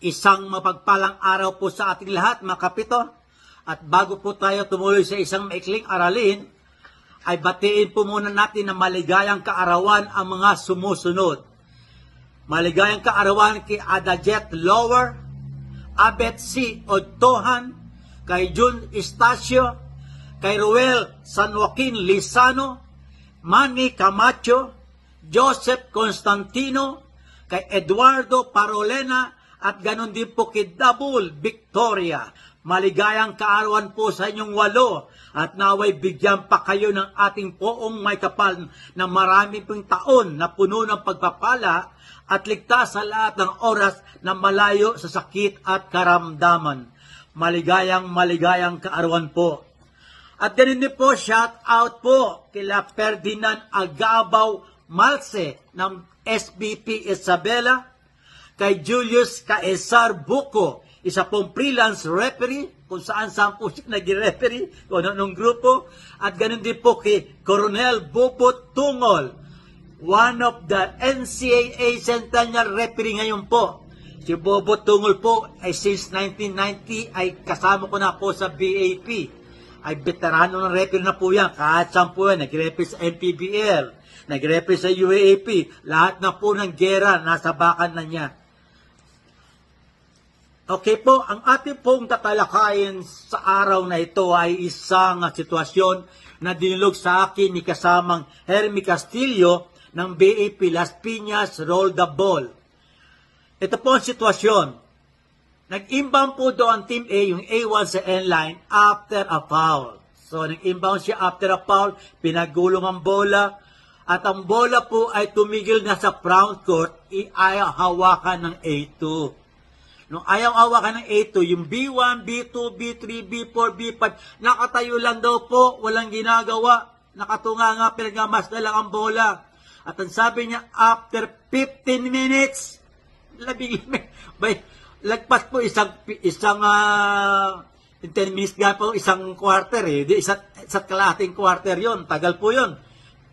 Isang mapagpalang araw po sa ating lahat, mga kapito. At bago po tayo tumuloy sa isang maikling aralin, ay batiin po muna natin na maligayang kaarawan ang mga sumusunod. Maligayang kaarawan kay Adajet Lower, Abet C. Odtohan, kay Jun Estacio, kay Ruel San Joaquin Lizano, Manny Camacho, Joseph Constantino, kay Eduardo Parolena, at ganon din po kay Dabul Victoria. Maligayang kaarawan po sa inyong 8 at naway bigyan pa kayo ng ating poong may kapal na marami pong taon na puno ng pagpapala at ligtas sa lahat ng oras na malayo sa sakit at karamdaman. Maligayang kaarawan po. At ganun din po, shout out po kila Ferdinand Agabaw Malse ng SBP Isabela, kay Julius Caesar Buco, isa pong freelance referee, kung saan po siya nag-referee, kung anong grupo, at ganun din po kay Coronel Bubot Tungol, one of the NCAA Centennial referee ngayon po. Si Bubot Tungol po ay since 1990 ay kasama ko na po sa BAP. Ay veterano ng referee na po yan, kahit saan po yan, nag-referee sa NPBL, nag-referee sa UAAP, lahat na po ng gera, nasa bakan na niya. Okay po, ang ating pong tatalakayin sa araw na ito ay isang sitwasyon na dinulog sa akin ni kasamang Hermie Castillo ng BAP Las Piñas Roll the Ball. Ito po ang sitwasyon. Nag-inbound po doon ang Team A, yung A1 sa N-line, after a foul. So, nag-inbound siya after a foul, pinagulong ang bola, at ang bola po ay tumigil na sa front court, ayaw hawakan ng A2. Nung ayaw hawakan ng A2, yung B1, B2, B3, B4, B5, nakatayo lang daw po, walang ginagawa, nakatunga nga, pinagamas na lang ang bola. At ang sabi niya, after 15 minutes, lagpas po isang 10 minutes nga po, isang quarter isa't kalahating quarter yon, tagal po yon.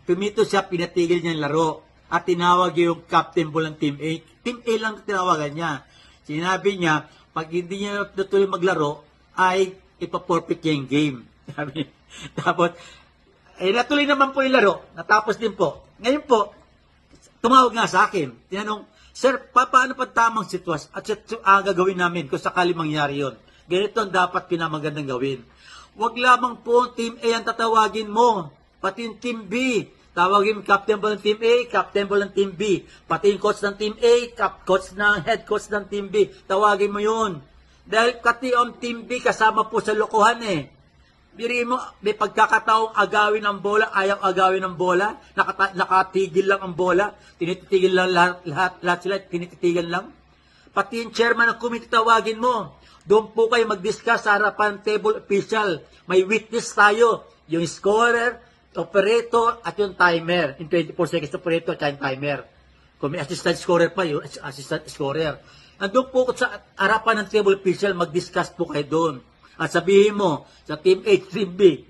Pumito siya, pinatigil niya yung laro, at tinawag yung captain po ng Team A. Team A lang tinawagan niya. Sinabi niya, pag hindi niya natuloy maglaro, ay ipaporfect niya yung game. Tapos, natuloy naman po yung laro. Natapos din po. Ngayon po, tumawag nga sa akin. Tinanong, Sir, paano pa tamang sitwasyon? At gagawin namin kung sakali mangyari yun. Ganito ang dapat pinamagandang gawin. Huwag lamang po Team A ang tatawagin mo. Pati yung Team B. Tawagin captain po ng Team A, captain po ng Team B. Pati yung coach ng Team A, head coach ng Team B. Tawagin mo yun. Dahil pati ang Team B kasama po sa lokohan eh. Biri mo, may pagkakataong agawin ang bola, ayaw agawin ang bola, nakatigil lang ang bola, tinititigil lang lahat sila, tinititigan lang. Pati yung chairman ng committee tawagin mo. Doon po kayo mag-discuss sa harapan table official. May witness tayo, yung scorer, operator at yung timer. In 24 seconds operator at yung timer. Kung may assistant scorer pa, yung assistant scorer. Nandun po sa harapan ng table official, mag-discuss po kayo doon. At sabihin mo sa Team A, Team B,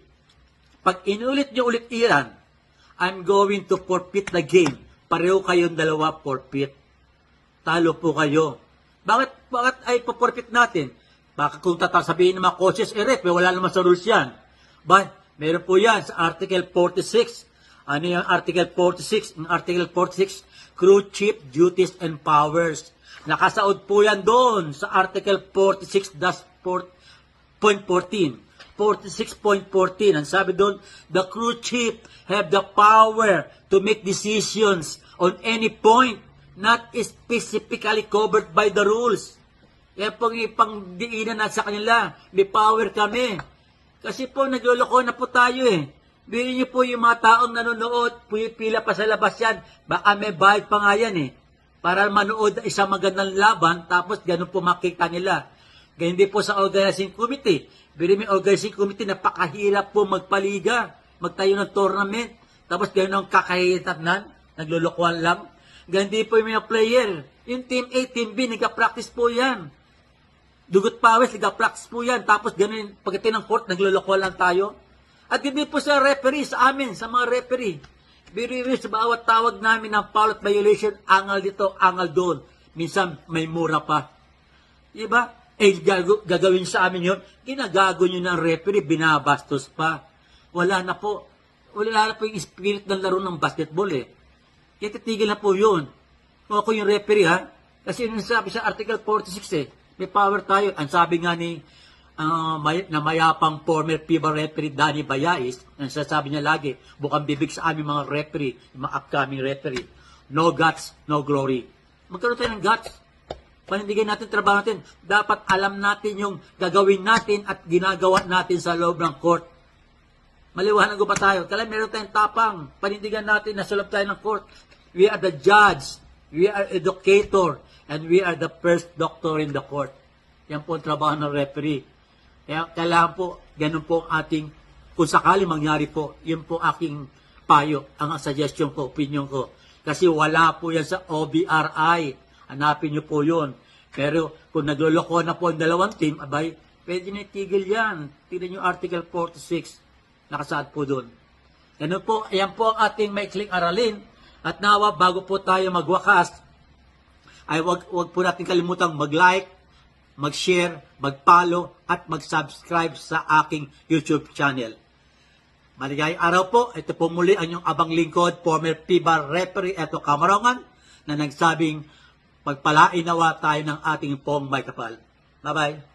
pag inulit nyo ulit Iran, I'm going to forfeit the game. Pareho kayong dalawa forfeit. Talo po kayo. Bakit ay forfeit natin? Baka kung sabihin ng mga coaches, ref, wala naman sa rules yan. But, meron po yan sa Article 46. Ano yung Article 46? Yung Article 46, Crew Chief Duties and Powers. Nakasaod po yan doon sa Article 46.14. 46.14. Ang sabi doon, the crew chief have the power to make decisions on any point not specifically covered by the rules. Yan pong ipangdiinan na sa kanila. May power kami. Kasi po, nagluloko na po tayo eh. Bilhin niyo po yung mga taong nanonood, pila pa sa labas yan. Baka may bayad pa nga yan eh. Para manood isang magandang laban, tapos ganun po makita nila. Ganyan din po sa organizing committee. Bilhin mo organizing committee, napakahirap po magpaliga, magtayo ng tournament. Tapos ganun ang kakahitapnan, naglulukuhan lang. Ganyan din po yung mga player. Yung Team A, Team B, nagka-practice po yan. Dugot pawis, nagka-practice po yan. Tapos ganun, pagdating ng court, nagluloko lang tayo. At hindi po sa referee, sa amin, sa mga referee. Biri sa bawat tawag namin ng foul at violation, angal dito, angal doon. Minsan may mura pa. Diba? Eh, gagawin sa amin yun, ginagago nyo ng referee, binabastos pa. Wala na po yung spirit ng laro ng basketball eh. Kaya titigil na po yun. Kung ako yung referee ha, kasi yun sabi sa Article 46 eh, may power tayo. Ang sabi nga ni na mayapang former FIBA referee Danny Bayais, ang sasabi niya lagi, bukang bibig sa aming mga referee, mga upcoming referee, no guts, no glory. Magkaroon tayo ng guts. Panindigan natin, trabaho natin. Dapat alam natin yung gagawin natin at ginagawa natin sa loob ng court. Maliwanag ko ba tayo? Kaya meron tayong tapang. Panindigan natin na sa loob tayo ng court. We are the judge. We are educator. And we are the first doctor in the court. Yan po ang trabaho ng referee. Kaya kailangan po, ganun po ang ating, kung sakali mangyari po, yun po aking payo, ang suggestion ko, opinion ko. Kasi wala po yan sa OBRI. Hanapin nyo po yun. Pero kung nagloloko na po ang dalawang team, abay, pwede nyo itigil yan. Tignan nyo Article 46. Nakasaad po doon. Ganun po, ayan po ang ating maikling aralin. At nawa, bago po tayo magwakas, ay wag po natin kalimutang mag-like, mag-share, mag-follow, at mag-subscribe sa aking YouTube channel. Maligayang araw po. Ito po muli ang inyong abang lingkod, former FIBA referee Eto Camarongan, na nagsabing, pagpalain nawa tayo ng ating pong may kapal. Bye-bye.